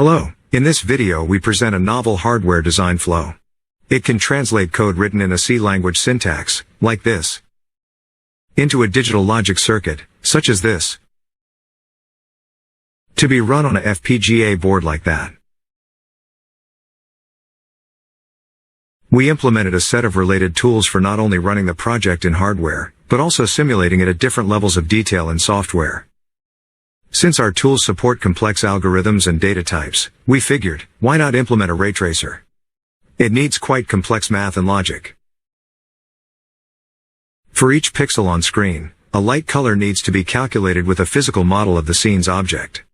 Hello, in this video we present a novel hardware design flow. It can translate code written in a C language syntax, like this, into a digital logic circuit, such as this, to be run on a FPGA board like that. We implemented a set of related tools for not only running the project in hardware, but also simulating it at different levels of detail in software. Since our tools support complex algorithms and data types, we figured, why not implement a ray tracer? It needs quite complex math and logic. For each pixel on screen, a light color needs to be calculated with a physical model of the scene's object.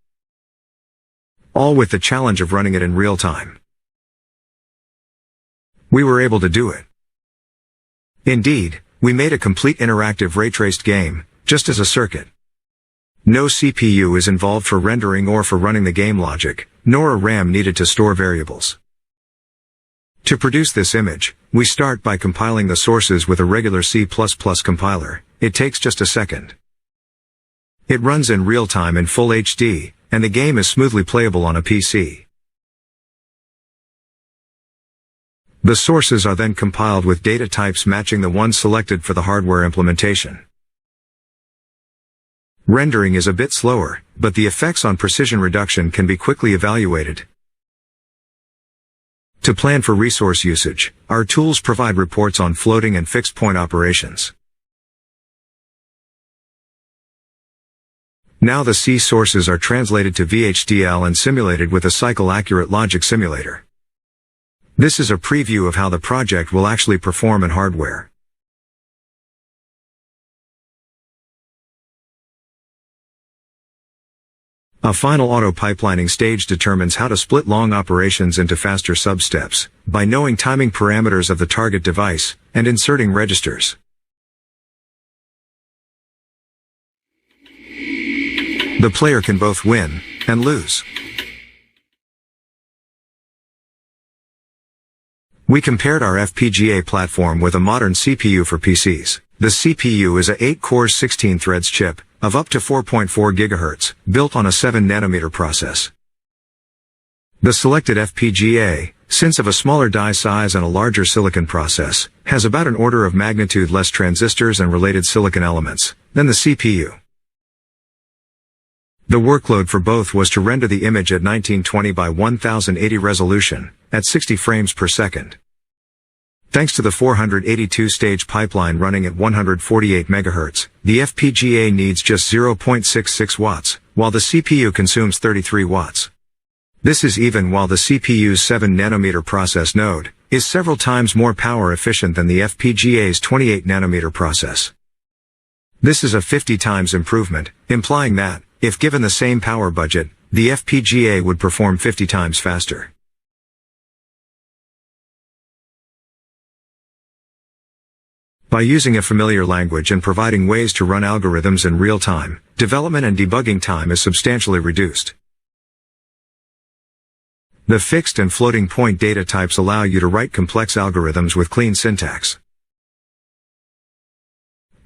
All with the challenge of running it in real time. We were able to do it. Indeed, we made a complete interactive ray-traced game, just as a circuit. No CPU is involved for rendering or for running the game logic, nor a RAM needed to store variables. To produce this image, we start by compiling the sources with a regular C++ compiler. It takes just a second. It runs in real time in full HD, and the game is smoothly playable on a PC. The sources are then compiled with data types matching the ones selected for the hardware implementation. Rendering is a bit slower, but the effects on precision reduction can be quickly evaluated. To plan for resource usage, our tools provide reports on floating and fixed point operations. Now the C sources are translated to VHDL and simulated with a cycle-accurate logic simulator. This is a preview of how the project will actually perform in hardware. A final auto-pipelining stage determines how to split long operations into faster substeps, by knowing timing parameters of the target device, and inserting registers. The player can both win and lose. We compared our FPGA platform with a modern CPU for PCs. The CPU is a 8-core 16-threads chip, of up to 4.4 GHz, built on a 7nm process. The selected FPGA, since of a smaller die size and a larger silicon process, has about an order of magnitude less transistors and related silicon elements than the CPU. The workload for both was to render the image at 1920 by 1080 resolution, at 60 frames per second. Thanks to the 482-stage pipeline running at 148 MHz, the FPGA needs just 0.66 watts, while the CPU consumes 33 watts. This is even while the CPU's 7nm process node is several times more power efficient than the FPGA's 28nm process. This is a 50 times improvement, implying that, if given the same power budget, the FPGA would perform 50 times faster. By using a familiar language and providing ways to run algorithms in real time, development and debugging time is substantially reduced. The fixed and floating point data types allow you to write complex algorithms with clean syntax.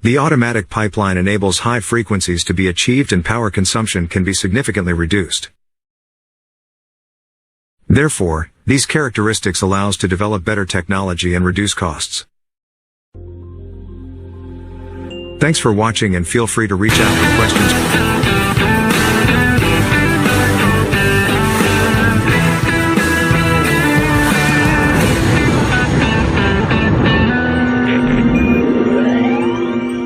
The automatic pipeline enables high frequencies to be achieved and power consumption can be significantly reduced. Therefore, these characteristics allow us to develop better technology and reduce costs. Thanks for watching and feel free to reach out with questions.